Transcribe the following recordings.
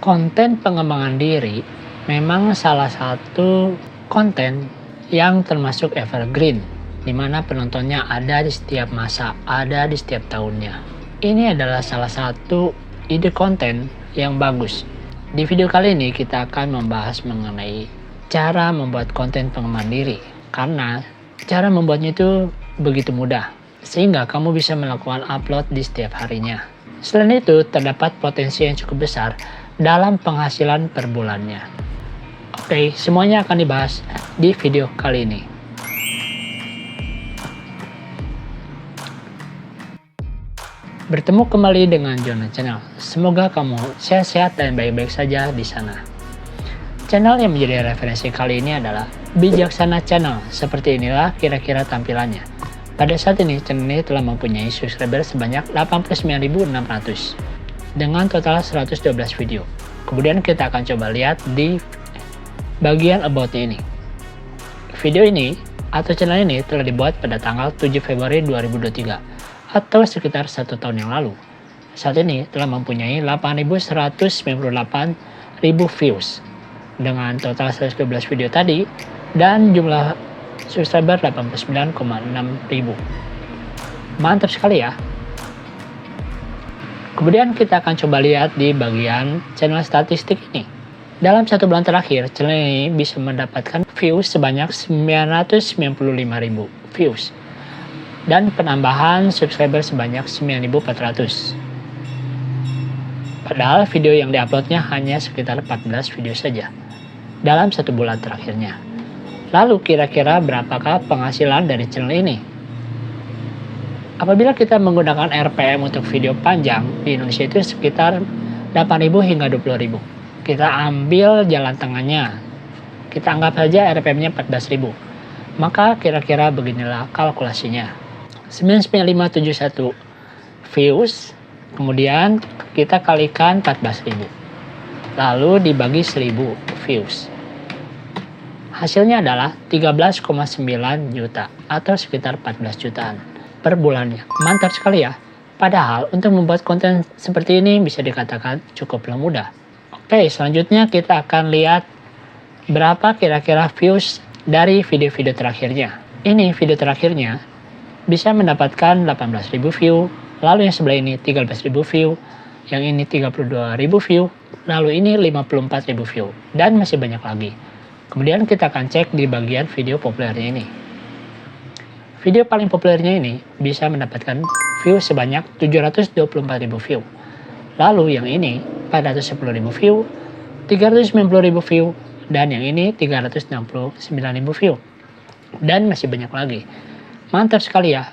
Konten pengembangan diri memang salah satu konten yang termasuk evergreen, di mana penontonnya ada di setiap masa, ada di setiap tahunnya. Ini adalah salah satu ide konten yang bagus. Di video kali ini kita akan membahas mengenai cara membuat konten pengembangan diri, karena cara membuatnya itu begitu mudah, sehingga kamu bisa melakukan upload di setiap harinya. Selain itu, terdapat potensi yang cukup besar dalam penghasilan per bulannya. Oke, semuanya akan dibahas di video kali ini. Bertemu kembali dengan Jonah Channel. Semoga kamu sehat-sehat dan baik-baik saja di sana. Channel yang menjadi referensi kali ini adalah Bijaksana Channel. Seperti inilah kira-kira tampilannya. Pada saat ini, channel ini telah mempunyai subscriber sebanyak 89.600 dengan total 112 video. Kemudian kita akan coba lihat di bagian about ini. Video ini atau channel ini telah dibuat pada tanggal 7 Februari 2023 atau sekitar 1 tahun yang lalu. Saat ini telah mempunyai 8.198.000 views dengan total 112 video tadi dan jumlah subscriber 89,6 ribu. Mantap sekali ya. Kemudian kita akan coba lihat di bagian channel statistik ini. Dalam 1 bulan terakhir, channel ini bisa mendapatkan views sebanyak 995.000 views dan penambahan subscriber sebanyak 9.400. Padahal video yang diuploadnya hanya sekitar 14 video saja dalam 1 bulan terakhirnya. Lalu kira-kira berapakah penghasilan dari channel ini? Apabila kita menggunakan RPM untuk video panjang di Indonesia itu sekitar 8.000 hingga 20.000. Kita ambil jalan tengahnya. Kita anggap saja RPM-nya 14.000. Maka kira-kira beginilah kalkulasinya. 99571 views, kemudian kita kalikan 14.000. Lalu dibagi 1.000 views. Hasilnya adalah 13,9 juta atau sekitar 14 jutaan per bulannya. Mantap sekali ya. Padahal untuk membuat konten seperti ini bisa dikatakan cukuplah mudah. Oke, selanjutnya kita akan lihat berapa kira-kira views dari video-video terakhirnya. Ini video terakhirnya bisa mendapatkan 18.000 view, lalu yang sebelah ini 13.000 view, yang ini 32.000 view, lalu ini 54.000 view, dan masih banyak lagi. Kemudian kita akan cek di bagian video populernya ini. Video paling populernya ini bisa mendapatkan view sebanyak 724.000 view. Lalu yang ini 410.000 view, 390.000 view, dan yang ini 369.000 view. Dan masih banyak lagi. Mantap sekali ya.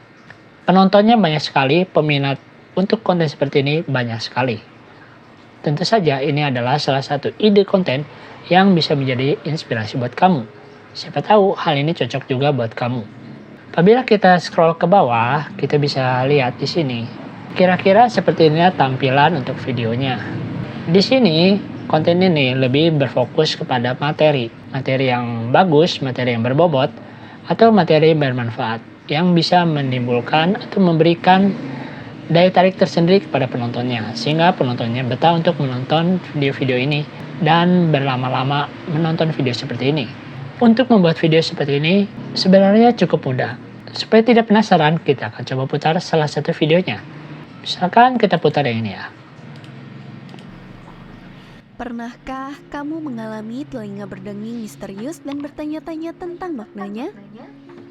Penontonnya banyak sekali, peminat untuk konten seperti ini banyak sekali. Tentu saja ini adalah salah satu ide konten yang bisa menjadi inspirasi buat kamu. Siapa tahu hal ini cocok juga buat kamu. Apabila kita scroll ke bawah, kita bisa lihat di sini. Kira-kira seperti ini tampilan untuk videonya. Di sini, konten ini lebih berfokus kepada materi. Materi yang bagus, materi yang berbobot, atau materi bermanfaat yang bisa menimbulkan atau memberikan daya tarik tersendiri kepada penontonnya. Sehingga penontonnya betah untuk menonton video-video ini dan berlama-lama menonton video seperti ini. Untuk membuat video seperti ini sebenarnya cukup mudah. Supaya tidak penasaran, kita akan coba putar salah satu videonya. Misalkan kita putar yang ini ya. Pernahkah kamu mengalami telinga berdenging misterius dan bertanya-tanya tentang maknanya?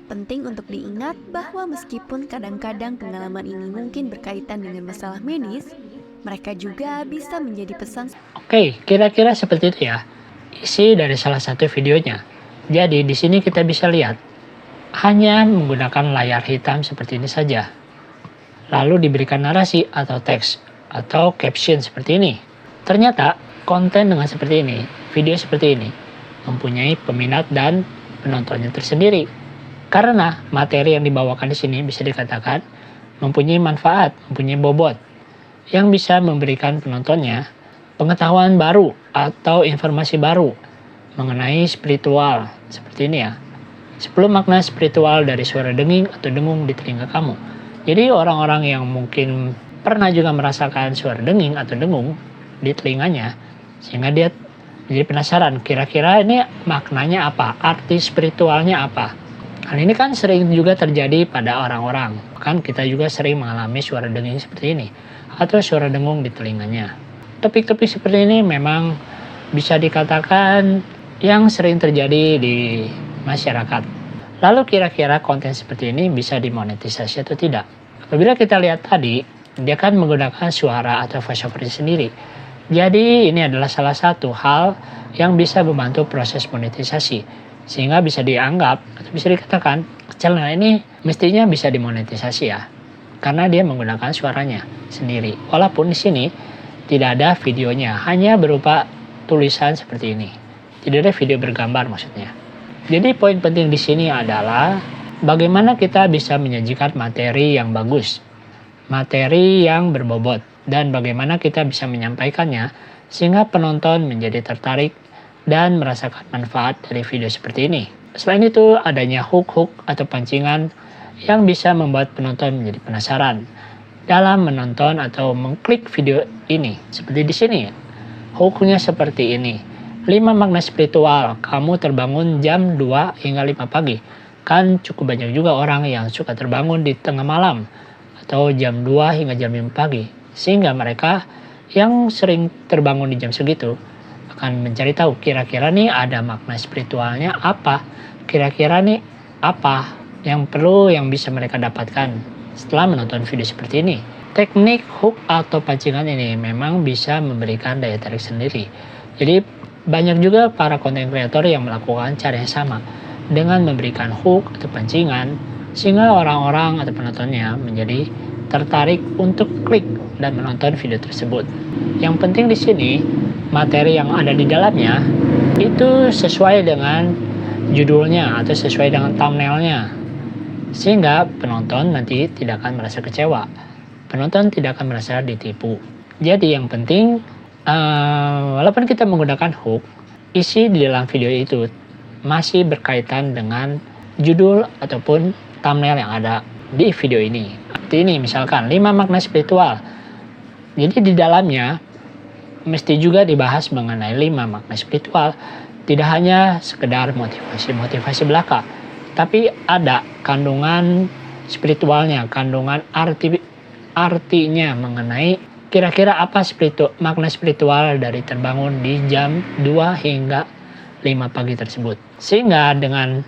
Penting untuk diingat bahwa meskipun kadang-kadang pengalaman ini mungkin berkaitan dengan masalah medis, mereka juga bisa menjadi pesan. Oke, kira-kira seperti itu ya. Isi dari salah satu videonya. Jadi di sini kita bisa lihat hanya menggunakan layar hitam seperti ini saja. Lalu diberikan narasi atau teks atau caption seperti ini. Ternyata konten dengan seperti ini, video seperti ini mempunyai peminat dan penontonnya tersendiri. Karena materi yang dibawakan di sini bisa dikatakan mempunyai manfaat, mempunyai bobot yang bisa memberikan penontonnya pengetahuan baru atau informasi baru mengenai spiritual seperti ini ya. 10 makna spiritual dari suara denging atau dengung di telinga kamu. Jadi orang-orang yang mungkin pernah juga merasakan suara denging atau dengung di telinganya Sehingga dia jadi penasaran, kira-kira ini maknanya apa, arti spiritualnya apa. Hal ini kan sering juga terjadi pada orang-orang. Kan kita juga sering mengalami suara denging seperti ini, atau suara dengung di telinganya. Topik-topik seperti ini memang bisa dikatakan yang sering terjadi di masyarakat. Lalu kira-kira konten seperti ini bisa dimonetisasi atau tidak? Apabila kita lihat tadi, dia kan menggunakan suara atau voice over sendiri. Jadi ini adalah salah satu hal yang bisa membantu proses monetisasi. Sehingga bisa dianggap atau bisa dikatakan channel ini mestinya bisa dimonetisasi ya. Karena dia menggunakan suaranya sendiri. Walaupun di sini tidak ada videonya, hanya berupa tulisan seperti ini. Tidak ada video bergambar maksudnya. Jadi poin penting di sini adalah bagaimana kita bisa menyajikan materi yang bagus, materi yang berbobot, dan bagaimana kita bisa menyampaikannya sehingga penonton menjadi tertarik dan merasakan manfaat dari video seperti ini. Selain itu, adanya hook-hook atau pancingan yang bisa membuat penonton menjadi penasaran dalam menonton atau mengklik video ini. Seperti di sini, hooknya seperti ini. 5 makna spiritual, kamu terbangun jam 2 hingga 5 pagi. Kan cukup banyak juga orang yang suka terbangun di tengah malam atau jam 2 hingga jam 5 pagi. Sehingga mereka yang sering terbangun di jam segitu akan mencari tahu kira-kira nih ada makna spiritualnya apa. Kira-kira nih apa yang perlu yang bisa mereka dapatkan setelah menonton video seperti ini. Teknik hook atau pancingan ini memang bisa memberikan daya tarik sendiri. Jadi banyak juga para konten kreator yang melakukan cara yang sama dengan memberikan hook atau pancingan sehingga orang-orang atau penontonnya menjadi tertarik untuk klik dan menonton video tersebut. Yang penting di sini materi yang ada di dalamnya itu sesuai dengan judulnya atau sesuai dengan thumbnailnya sehingga penonton nanti tidak akan merasa kecewa. Penonton tidak akan merasa ditipu. Jadi yang penting walaupun kita menggunakan hook, isi di dalam video itu masih berkaitan dengan judul ataupun thumbnail yang ada di video ini. Seperti ini misalkan 5 makna spiritual. Jadi di dalamnya mesti juga dibahas mengenai 5 makna spiritual. Tidak hanya sekedar motivasi belaka, tapi ada kandungan spiritualnya, kandungan artinya mengenai kira-kira apa makna spiritual dari terbangun di jam 2 hingga 5 pagi tersebut. Sehingga dengan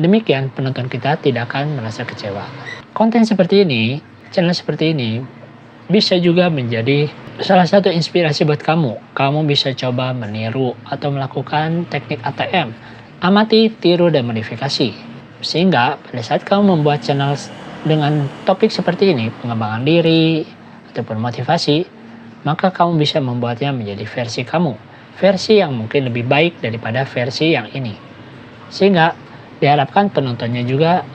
demikian penonton kita tidak akan merasa kecewa. Konten seperti ini, channel seperti ini bisa juga menjadi salah satu inspirasi buat kamu. Kamu bisa coba meniru atau melakukan teknik ATM. Amati, tiru, dan modifikasi. Sehingga pada saat kamu membuat channel dengan topik seperti ini, pengembangan diri, ataupun motivasi, maka kamu bisa membuatnya menjadi versi kamu. Versi yang mungkin lebih baik daripada versi yang ini. Sehingga diharapkan penontonnya juga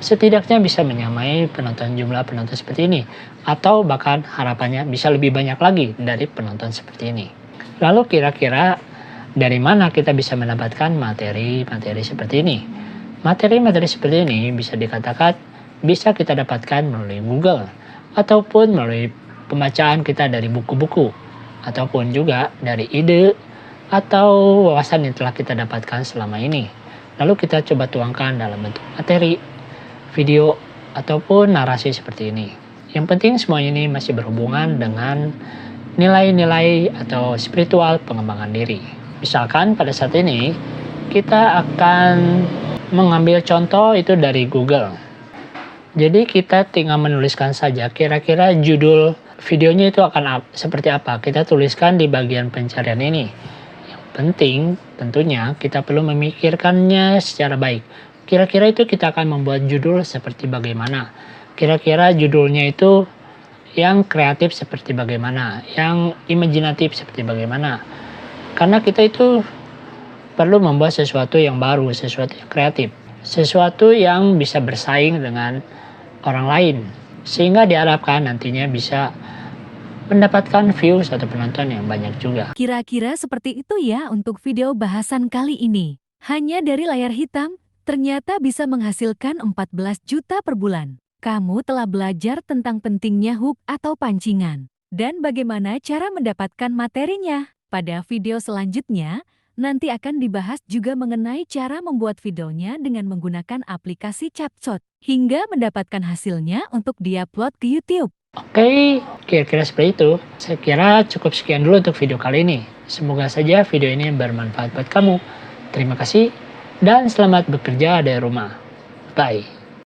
setidaknya bisa menyamai jumlah penonton seperti ini. Atau bahkan harapannya bisa lebih banyak lagi dari penonton seperti ini. Lalu kira-kira dari mana kita bisa mendapatkan materi-materi seperti ini? Materi-materi seperti ini bisa dikatakan bisa kita dapatkan melalui Google ataupun melalui pembacaan kita dari buku-buku ataupun juga dari ide atau wawasan yang telah kita dapatkan selama ini. Lalu kita coba tuangkan dalam bentuk materi, video ataupun narasi seperti ini. Yang penting semuanya ini masih berhubungan dengan nilai-nilai atau spiritual pengembangan diri. Misalkan pada saat ini kita akan mengambil contoh itu dari Google. Jadi kita tinggal menuliskan saja kira-kira judul videonya itu akan seperti apa. Kita tuliskan di bagian pencarian ini. Yang penting tentunya kita perlu memikirkannya secara baik. Kira-kira itu kita akan membuat judul seperti bagaimana. Kira-kira judulnya itu yang kreatif seperti bagaimana. Yang imajinatif seperti bagaimana. Karena kita itu perlu membuat sesuatu yang baru, sesuatu yang kreatif. Sesuatu yang bisa bersaing dengan orang lain. Sehingga diharapkan nantinya bisa mendapatkan views atau penonton yang banyak juga. Kira-kira seperti itu ya untuk video bahasan kali ini. Hanya dari layar hitam, ternyata bisa menghasilkan 14 juta per bulan. Kamu telah belajar tentang pentingnya hook atau pancingan. Dan bagaimana cara mendapatkan materinya. Pada video selanjutnya, nanti akan dibahas juga mengenai cara membuat videonya dengan menggunakan aplikasi CapCut hingga mendapatkan hasilnya untuk diupload ke YouTube. Oke, kira-kira seperti itu. Saya kira cukup sekian dulu untuk video kali ini. Semoga saja video ini bermanfaat buat kamu. Terima kasih dan selamat bekerja dari rumah. Bye.